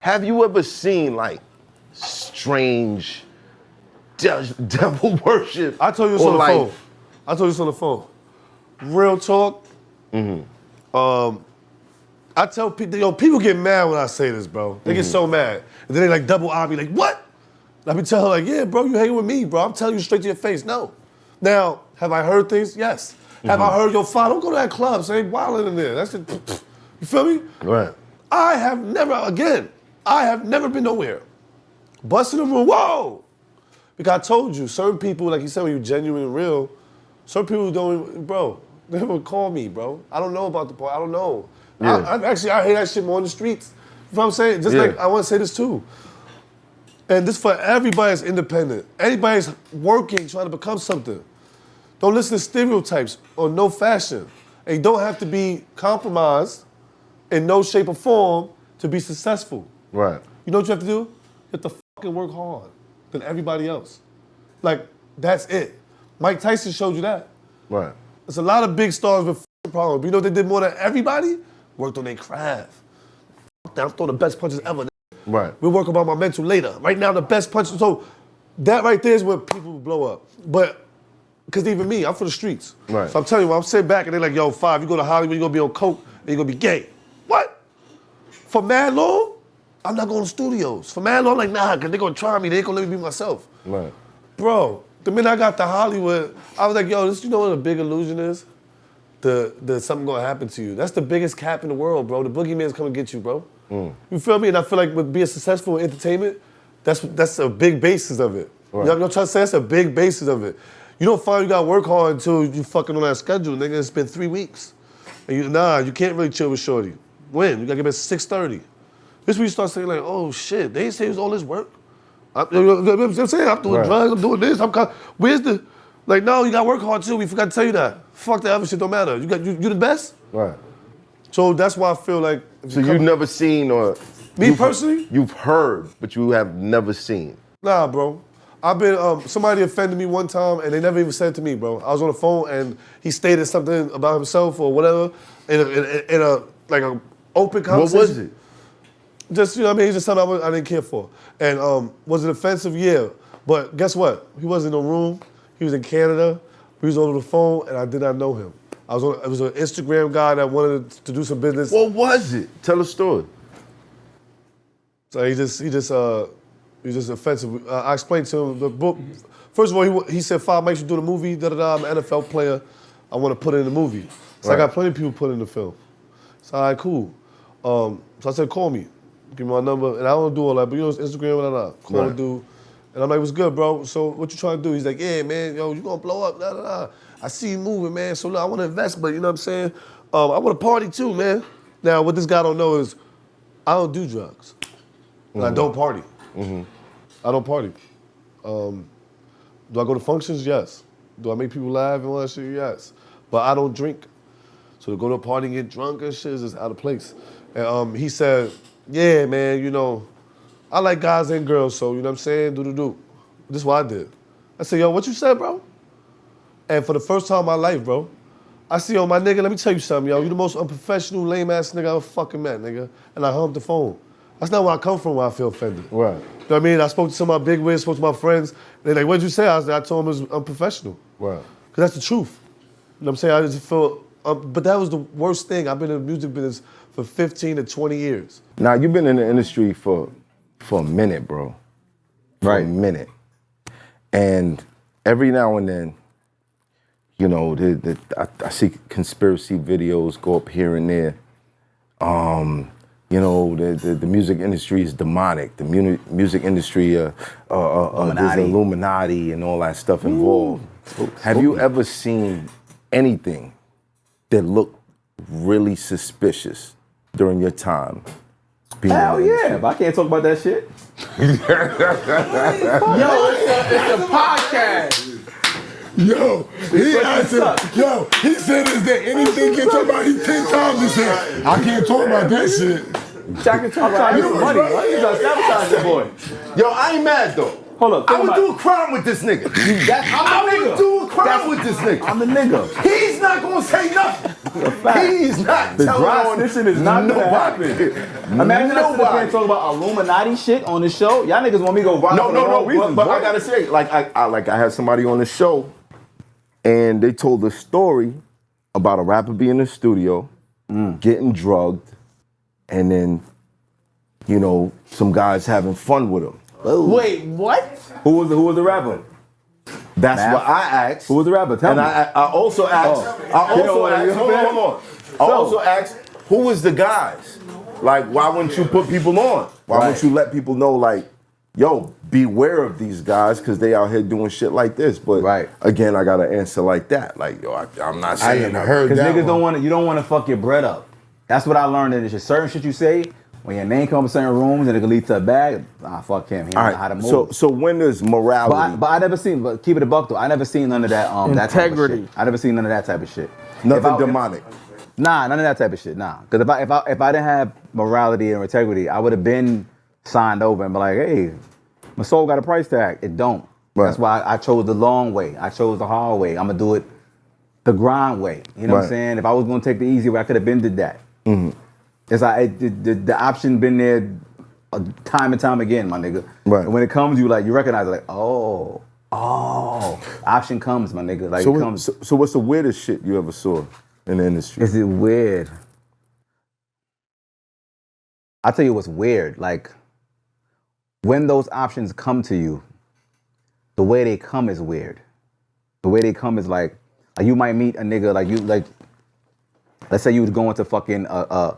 Have you ever seen like strange devil worship? I told you this on the phone. I told you this on the phone. Real talk. I tell people, yo, people get mad when I say this, bro. They get so mad. And then they like double eye me, like, what? I be telling her, like, yeah, bro, you hanging with me, bro. I'm telling you straight to your face, no. Now, have I heard things? Yes. Have I heard, yo, fine, don't go to that club, so they wilding in there. That's it. You feel me? Right. I have never been nowhere. Bust in the room, whoa! Because I told you, certain people, like you said, when you're genuine and real, certain people don't, bro, they never call me, bro. I don't know about the part, I don't know. Yeah. I hear that shit more on the streets. You know what I'm saying? Just like, I want to say this too. And this for everybody that's independent. Anybody's working, trying to become something. Don't listen to stereotypes or no fashion. And you don't have to be compromised in no shape or form to be successful. Right. You know what you have to do? You have to fucking work hard than everybody else. Like, that's it. Mike Tyson showed you that. Right. There's a lot of big stars with problems. But you know what they did more than everybody? Worked on their craft. I'm throwing the best punches ever. Right. We'll work about my mental later. Right now, the best punches. So that right there is where people blow up. But, because even me, I'm for the streets. Right. So I'm telling you, when I'm sitting back and they're like, yo, Five, you go to Hollywood, you're going to be on coke, and you're going to be gay. What? For mad long, I'm not going to studios. For mad long, like, nah, because they're going to try me. They ain't going to let me be myself. Right. Bro, the minute I got to Hollywood, I was like, yo, this, you know what a big illusion is? The something gonna happen to you. That's the biggest cap in the world, bro. The boogeyman's coming to get you, bro. You feel me? And I feel like with being successful in entertainment, that's a big basis of it. Right. You know what I'm trying to say? That's a big basis of it. You don't find you gotta work hard until you fucking on that schedule, nigga. It's been 3 weeks. And you can't really chill with shorty. When? You gotta get up at 6:30. This is when you start saying like, oh shit, they didn't say it was all this work. You know what I'm saying? I'm doing drugs, I'm doing this, where's the, like, no, you gotta work hard too. We forgot to tell you that. Fuck that other shit, don't matter. You the best? Right. So that's why I feel like. So you've never seen or. Me personally? You've heard, but you have never seen. Nah, bro. I've been, somebody offended me one time and they never even said it to me, bro. I was on the phone and he stated something about himself or whatever in a like a open conversation. What was it? Just, you know what I mean? He's just something I didn't care for. And was it offensive? Yeah. But guess what? He wasn't in the room. He was in Canada. We was over the phone, and I did not know him. It was an Instagram guy that wanted to do some business. What was it? Tell a story. So he just offensive. I explained to him the book. First of all, he said, "Five makes you do the movie. I'm an NFL player. I want to put it in the movie." So I got plenty of people put in the film. So all right, cool. So I said, "Call me. Give me my number." And I don't do all that, but you know, it's Instagram, blah, blah, blah. Call the dude. And I'm like, what's good, bro? So what you trying to do? He's like, yeah, man, yo, you gonna blow up, I see you moving, man. So look, I wanna invest, but you know what I'm saying? I wanna party too, man. Now, what this guy don't know is I don't do drugs. And I don't party. I don't party. Do I go to functions? Yes. Do I make people laugh and all that shit? Yes. But I don't drink. So to go to a party and get drunk and shit is just out of place. And he said, yeah, man, you know, I like guys and girls, so you know what I'm saying? Do. This is what I did. I said, yo, what you said, bro? And for the first time in my life, bro, I see, yo, my nigga, let me tell you something, yo. You the most unprofessional, lame-ass nigga I ever fucking met, nigga. And I hung up the phone. That's not where I come from when I feel offended. Right. You know what I mean? I spoke to some of my big wigs, spoke to my friends. They're like, what'd you say? I told them it was unprofessional. Right. Because that's the truth. You know what I'm saying? I just feel, but that was the worst thing. I've been in the music business for 15 to 20 years. Now, you've been in the industry for a minute, bro. For a minute. And every now and then, you know, I see conspiracy videos go up here and there. You know, the music industry is demonic. The music industry, there's Illuminati and all that stuff involved. Have you ever seen anything that looked really suspicious during your time? Hell yeah, but I can't talk about that shit. Yo, it's a podcast. Yo, he said, is there anything you can talk about? He 10 times he said, I can't talk about that shit. I can talk about money, right? You gotta sabotage that boy. Yo, I ain't mad though. Hold up. I would do a crime with this nigga. I would do a crime with this nigga. I'm the nigga. He's not gonna say nothing. He's not The telling dry on snitching is not gonna happen. Imagine us sitting up here talking about Illuminati shit on the show. Y'all niggas want me to go run for the wrong reasons, but boy. I gotta say, I had somebody on the show, and they told a story about a rapper being in the studio, getting drugged, and then, you know, some guys having fun with him. Wait, what? Who was the rapper? That's Math? what I asked. Who was the rapper? Tell me. I also asked. Hold on. I also asked, who was the guys? Like, why wouldn't you put people on? Why wouldn't you let people know, like, yo, beware of these guys because they out here doing shit like this? But again, I got an answer like that. Like, yo, I'm not saying. I ain't heard that. Because niggas don't want to. You don't want to fuck your bread up. That's what I learned. That it's just certain shit you say when your name comes in certain rooms and it can lead to a bag. Fuck him. He don't know how to move. So when there's morality, but I never seen. But keep it a buck though. I never seen none of that. That type of Integrity. shit. I never seen none of that type of shit. nothing demonic. Nah, none of that type of shit. Nah, because if I didn't have morality and integrity, I would have been signed over and be like, hey, my soul got a price tag. It don't. Right. That's why I chose the long way. I chose the hard way. I'm gonna do it the grind way. You know what I'm saying? If I was gonna take the easy way, I could have been did that. It's like the option been there time and time again, my nigga. Right. And when it comes, you recognize it, like, oh, option comes, my nigga. Like, So, it comes. so what's the weirdest shit you ever saw in the industry? Is it weird? I'll tell you what's weird. Like, when those options come to you, the way they come is weird. The way they come is like you might meet a nigga, let's say you was going to fucking a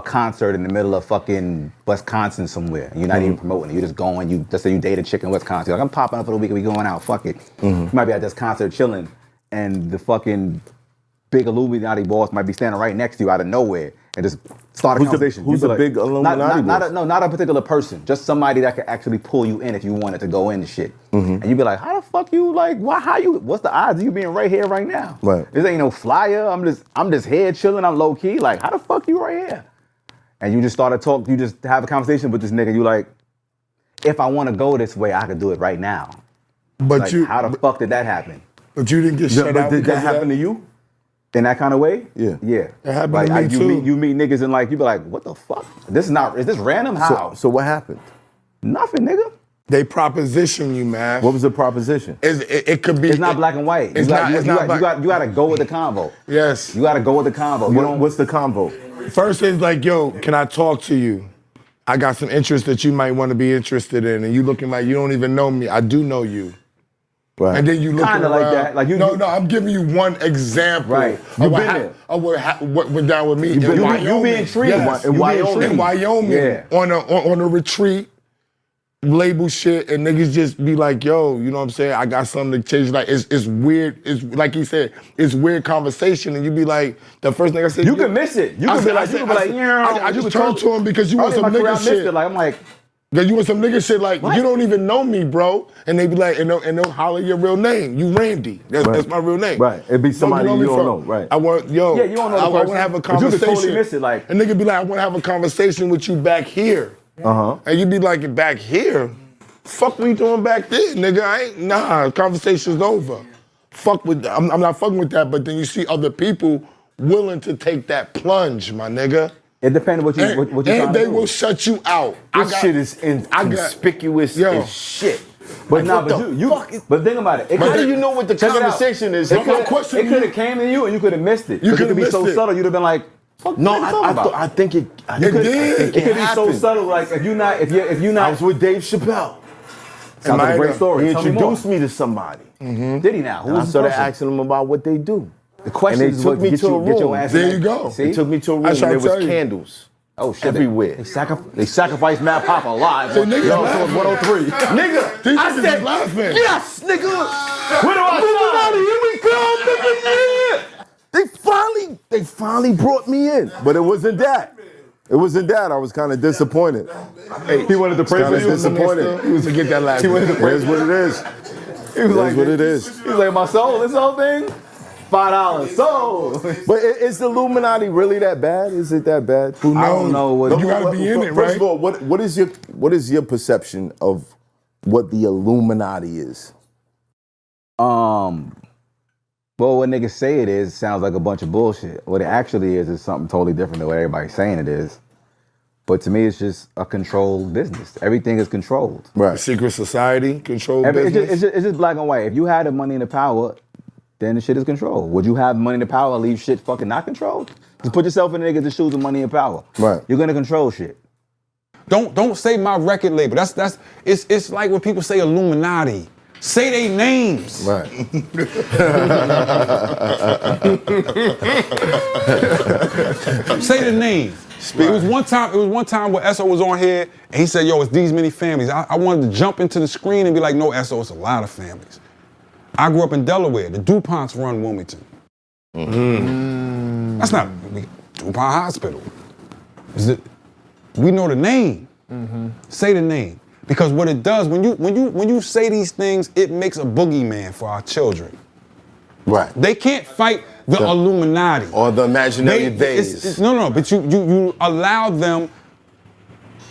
concert in the middle of fucking Wisconsin somewhere. And you're not even promoting it. You're just going. Let's say you date a chick in Wisconsin. You're like, I'm popping up for the week and we going out. Fuck it. You might be at this concert chilling, and the fucking big Illuminati boss might be standing right next to you out of nowhere and just start a conversation. Who's the big Illuminati boss? Not a particular person. Just somebody that could actually pull you in if you wanted to go into shit. And you'd be like, how the fuck you like? What's the odds of you being right here right now? Right. This ain't no flyer. I'm just here chilling. I'm low key. Like, how the fuck you right here? And you just started talk. You just have a conversation with this nigga. You like, if I want to go this way, I could do it right now. But Like, how the fuck did that happen? But you didn't get shut out. Did because that of happen to you? In that kind of way? Yeah. Yeah. It happened like, to me too. You meet niggas and like, you be like, what the fuck? Is this random? How? So what happened? Nothing, nigga. They proposition you, man. What was the proposition? It could be. It's not black and white. It's not black. You gotta go with the convo. Yes. You gotta go with the convo. What's the convo? First it's like, yo, can I talk to you? I got some interest that you might want to be interested in, and you looking like you don't even know me. I do know you. Right. And then you looking Kinda around. like that. Like no, I'm giving you one example. Right. Of what went down with me in Wyoming. You be intrigued. Yes. In Wyoming. In Wyoming. Yeah. On a retreat, label shit, and niggas just be like, yo, you know what I'm saying? I got something to change. Like, it's weird. It's like he said, it's weird conversation, and you be like, the first thing I said, You can miss it. You can be like, I just turned to him because you want some nigga shit. Like, I'm like, Cause you want some nigga shit like, you don't even know me, bro. And they be like, and they'll holler your real name. You Randy. That's my real name. Right. It'd be somebody you don't know. Right. I want, yo. yeah, you don't know the I want person. to have a But you conversation. could totally miss it. Like, A nigga be like, I want to have a conversation with you back here. And you be like, back here? Fuck we doing back there, nigga? Nah, conversation's over. I'm not fucking with that, but then you see other people willing to take that plunge, my nigga. it depends what you And trying to they do. will shut you out. This shit is inconspicuous as shit. But Like, nah, what the fuck? but think about it. How do you know what the conversation is? It But my question could to have you- came to you and you could have missed it. You It coulda could be so missed it. subtle. You'd have been like, fuck, No, what you talking about? I think it. I It think did. It could be so happened. subtle. Like, if you're not. I was with Dave Chappelle. Sounds like a great story. He Tell me more. introduced me to somebody. Did he now? Who And I was the started person? asking them about what they do. The question And they is took what me get to a you, get your room. ass There in you that- go. See? They took me to a room I and try there to was tell you. candles. Oh shit! Everywhere. They sacrificed MATHHOFFA alive. So niggas Yo, laughing. so 103. Nigga, These I niggas said, is laughing. yes, nigga. Where do I Here we come, nigga. They finally brought me in. But it wasn't that. It wasn't that. I was kind of disappointed. Hey, he wanted to pray Kinda for you. disappointed. He was to get that last. He wanted to pray. Here's what it is. He was like, what it is. He was like, my soul, this whole thing, $5 sold. But is the Illuminati really that bad? Is it that bad? Who knows? I don't know what You gotta be in it, right? First of all, what is your perception of what the Illuminati is? Well, what niggas say it is sounds like a bunch of bullshit. What it actually is something totally different than what everybody's saying it is. But to me, it's just a controlled business. Everything is controlled. Right. Secret society, controlled business. It's just black and white. If you had the money and the power, then the shit is controlled. Would you have money and the power, leave shit fucking not controlled? Just put yourself in the niggas' shoes of money and power. Right. You're gonna control shit. Don't say my record label. It's like when people say Illuminati. Say they names. Right. Say the names. It was one time where SO was on here and he said, yo, it's these many families. I wanted to jump into the screen and be like, no, SO, it's a lot of families. I grew up in Delaware. The DuPonts run Wilmington. That's not DuPont Hospital. We know the name. Say the name. Because what it does, when you say these things, it makes a boogeyman for our children. Right. They can't fight the Illuminati. Or the imaginary days. No, but you allow them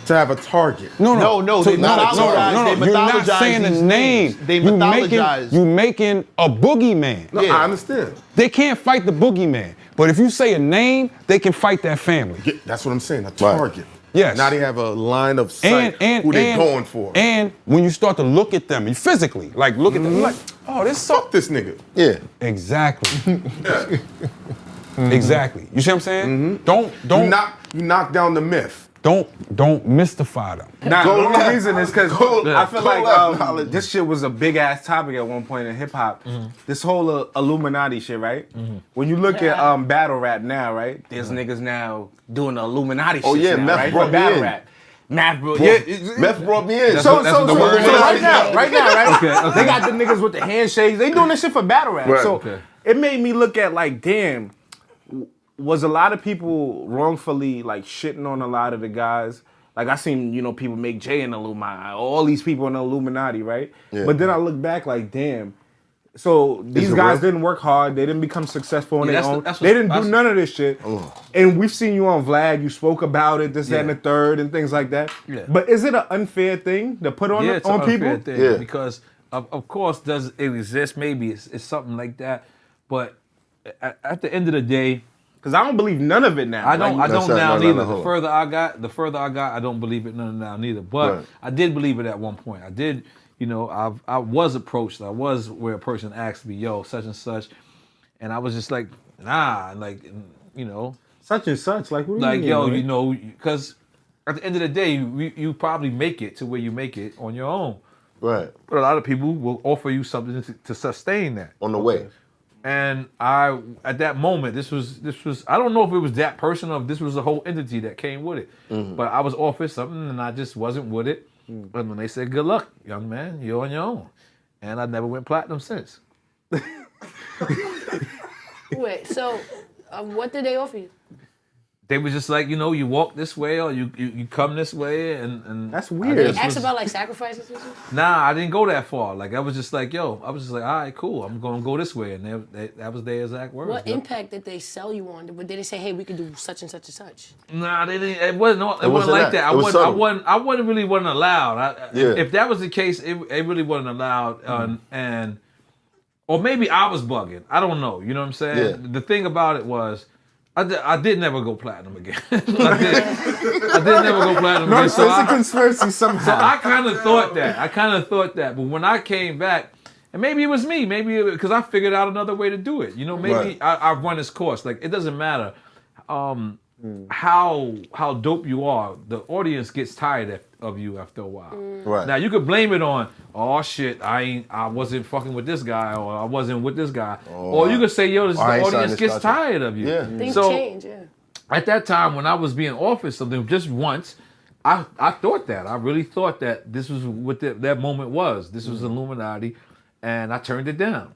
To have a target. No, they mythologize. They You're not mythologize saying the these name. things. They mythologize. You making a boogeyman. No, I understand. They can't fight the boogeyman. But if you say a name, they can fight that family. Yeah, that's what I'm saying, a target. Yes. Now they have a line of sight who they're going for. And when you start to look at them, you physically, like look at them, like, oh, this Fuck this nigga. Yeah. Exactly. Exactly. You see what I'm saying? Don't You knock down the myth. Don't mystify them. Nah, the only reason is because I feel like knowledge. this shit was a big ass topic at one point in hip hop. This whole Illuminati shit, right? When you look at battle rap now, right? There's niggas now doing the Illuminati shit. yeah, now, Meth right? brought For me battle in. rap. Meth brought me in. So right now, right? They got the niggas with the handshakes. They doing this shit for battle rap. Right. So it made me look at like, damn, was a lot of people wrongfully like shitting on a lot of the guys? Like I seen, people make Jay in the Illuminati, all these people in the Illuminati, right? Yeah. But then I look back like, damn. So these guys didn't work hard. They didn't become successful on their own. They didn't do none of this shit. And we've seen you on Vlad. You spoke about it, this, that, and the third, and things like that. Yeah. But is it an unfair thing to put on it's on an people? unfair thing Yeah. because of course does it exist? Maybe it's something like that. But at the end of the day, Because I don't believe none of it now. I don't now no, neither. hold The further I got, I don't believe it none now neither. But Right. I did believe it at one point. I did, I was approached. I was where a person asked me, yo, such and such. And I was just like, nah, like, Such and such, like what do like, you mean? yo, because at the end of the day, you probably make it to where you make it on your own. Right. But a lot of people will offer you something to sustain that. On the way. And I, at that moment, this was. I don't know if it was that person or if this was a whole entity that came with it. But I was offered something and I just wasn't with it. And when they said, "Good luck, young man, you're on your own," and I never went platinum since. Wait, so what did they offer you? They was just like, you walk this way or you come this way, and That's I weird. Did just they ask was- about like sacrifices and stuff? Nah, I didn't go that far. Like I was just like, all right, cool. I'm gonna go this way, and that was their exact words. What impact did they sell you on? Did they say, hey, we could do such and such and such? Nah, they didn't. It wasn't like wasn't that. that. It was subtle. I wasn't really wasn't allowed. Yeah. If that was the case, it really wasn't allowed. Or maybe I was bugging. I don't know. You know what I'm saying? Yeah. The thing about it was, I did never go platinum again. I did never go platinum again. So it's a conspiracy somehow. So I kind of thought that. But when I came back, and maybe it was me, maybe because I figured out another way to do it. Maybe Right. I've run its course. Like it doesn't matter how dope you are. The audience gets tired of you after a while. Right. Now you could blame it on, oh shit, I wasn't fucking with this guy, or I wasn't with this guy, or you could say, yo, the I ain't signed audience this gets contract. tired of you. Yeah. Things So- change, yeah. At that time, when I was being offered something just once, I thought that. I really thought that this was what that moment was. This was Illuminati, and I turned it down.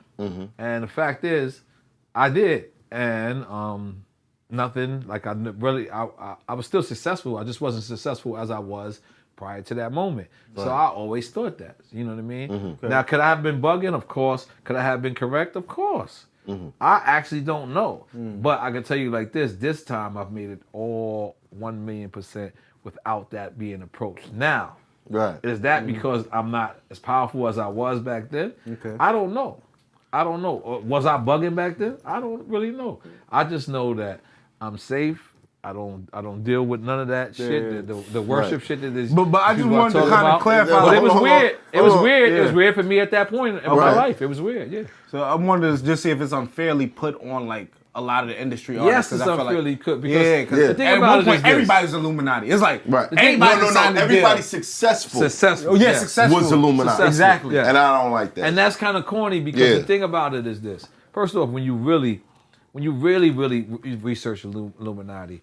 And the fact is, I did. And nothing, like I was still successful. I just wasn't successful as I was prior to that moment. So I always thought that. You know what I mean? Now, could I have been bugging? Of course. Could I have been correct? Of course. I actually don't know. But I can tell you like this time I've made it all 1,000,000% without that being approached. Now, Right. is that because I'm not as powerful as I was back then? Okay. I don't know. I don't know. Or was I bugging back then? I don't really know. I just know that I'm safe. I don't deal with none of that shit. The worship shit that is. But I just people wanted to talking kind of about. clarify. But it was Hold on, weird. It was weird. It Yeah. was weird for me at that point in my life. It was weird. Yeah. So I wanted to just see if it's unfairly put on like a lot of the industry Yes, artists. it's 'cause I feel unfairly like, could because yeah, because the thing at about one it point is this. everybody's Illuminati. It's like Right. everybody signed a deal. Everybody successful. Successful. Yeah, yes. successful. Was Illuminati. Successful. Exactly. Yeah. And I don't like that. And that's kind of corny because Yeah. the thing about it is this. First off, when you really research Illuminati,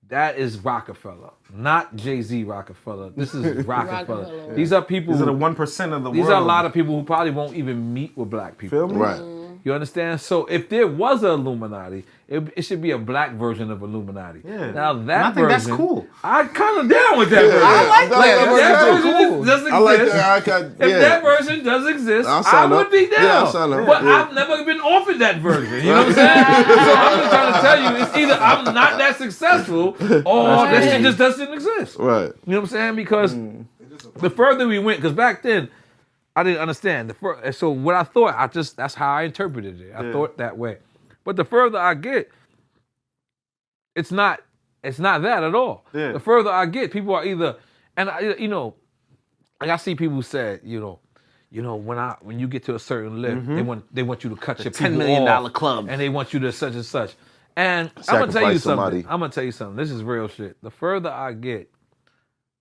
that is Rockefeller, not Jay-Z Rockefeller. This is Rockefeller. Rockefeller. These are people. These are the who- 1% of the These world. are a lot of people who probably won't even meet with black people. Feel me? Right. You understand? So if there was an Illuminati, it should be a black version of Illuminati. Yeah. Now And that I think that's version, cool. I kind of down with that version. I like that version version too. does exist. I like that. If that version does exist, I'll I sign would up. be down. Yeah, I'll sign up. But Yeah. I've never been offered that version. You know what I'm saying? So I'm just trying to tell you, it's either I'm not that successful or that shit just doesn't exist. Right. You know what I'm saying? Because the further we went, because back then I didn't understand. So what I thought, that's how I interpreted it. I thought that way. But the further I get, it's not that at all. Yeah. The further I get, people are either, and like I see people say, when you get to a certain lift, they want you to cut your $10 people million off, club. and they want you to such and such. And I'm Sacrifice gonna tell you somebody. something. I'm gonna tell you something. This is real shit. The further I get,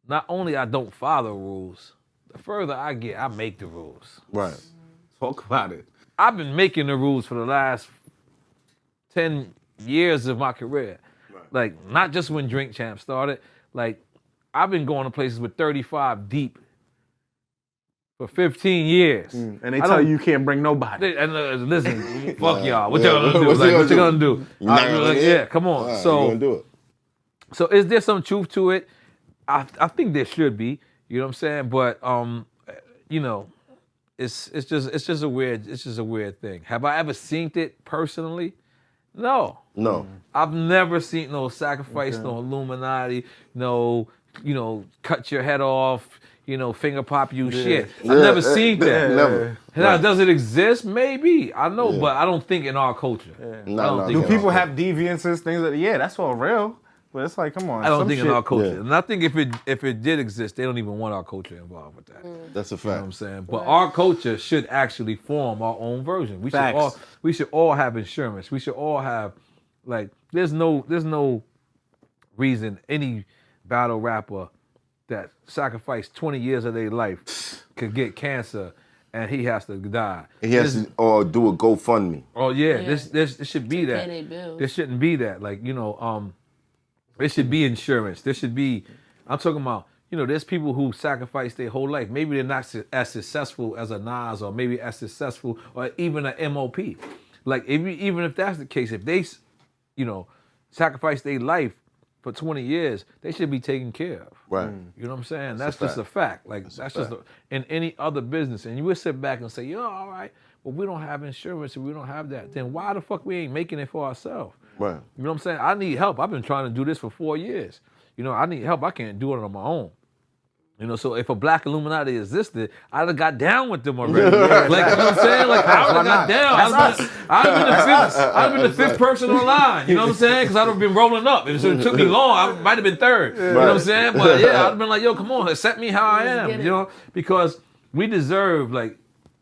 not only I don't follow rules, the further I get, I make the rules. Right. Talk about it. I've been making the rules for the last 10 years of my career. Like, not just when Drink Champ started. Like, I've been going to places with 35 deep for 15 years. And they I tell don't- you can't bring nobody. And listen, fuck y'all. What y'all gonna do? What's Like, you what you gonna gonna do? You not gonna let it? Yeah, come on. Right, So you gonna do it. So is there some truth to it? I think there should be. You know what I'm saying? But it's just a weird thing. Have I ever seen it personally? No. No. I've never seen no sacrifice, no Illuminati, no, cut your head off, finger pop you shit. I've never seen that. Never. Now, does it exist? Maybe. I know, but I don't think in our culture. I don't No, think Do in people our have deviances, things like that? Yeah, that's all real. But it's like, come on. I don't some think shit, in our culture. Yeah. And I think if it did exist, they don't even want our culture involved with that. That's a You know what fact. I'm saying? But our culture should actually form our own version. Facts. We should all have insurance. We should all have there's no reason any battle rapper that sacrificed 20 years of their life could get cancer and he has to die. He has to or do a GoFundMe. Oh yeah, Yeah. this should be To that. pay their bills. There shouldn't be that. There should be insurance. There should be. I'm talking about. There's people who sacrifice their whole life. Maybe they're not as successful as a Nas, or maybe as successful, or even an MOP. Like even if that's the case, if they, sacrifice their life for 20 years, they should be taken care of. Right. You know what I'm saying? That's a just a fact. Like that's just in any other business. And you would sit back and say, all right, but we don't have insurance and we don't have that. Then why the fuck we ain't making it for ourselves? Right. You know what I'm saying? I need help. I've been trying to do this for 4 years. I need help. I can't do it on my own. So if a black Illuminati existed, I'd have got down with them already. Like, you know what I'm saying? Like, I would have got down. I'd have been the fifth person on the line. You know what I'm saying? Because I'd have been rolling up. If it took me long, I might have been third. You know what I'm saying? But yeah, I'd have been like, yo, come on, accept me how I am. Because we deserve,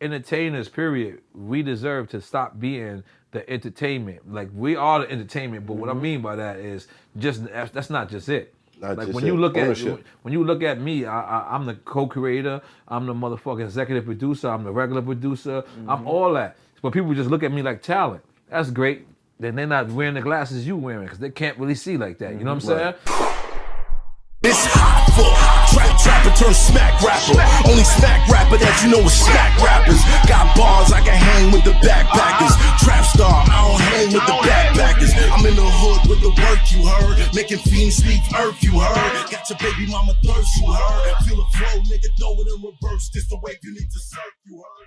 entertainers, period. We deserve to stop being the entertainment. Like, we are the entertainment, but what I mean by that is that's not just it. Not Like just when it. you look Ownership. at me, I'm the co-creator, I'm the motherfucking executive producer, I'm the regular producer, I'm all that. But people just look at me like talent. That's great. Then they're not wearing the glasses you wearing because they can't really see like that. You know what I'm saying? It's Hoffa, trapper turn smack rapper. Only smack rapper that you know is smack rappers. Got bars, I can hang with the backpackers. Trap star, I don't hang with the backpackers. I'm in the hood with the work, you heard. Making fiends leave earth, you heard. Got your baby mama thirst, you heard. Feel the flow, nigga, throw it in reverse. This the way you need to surf, you heard.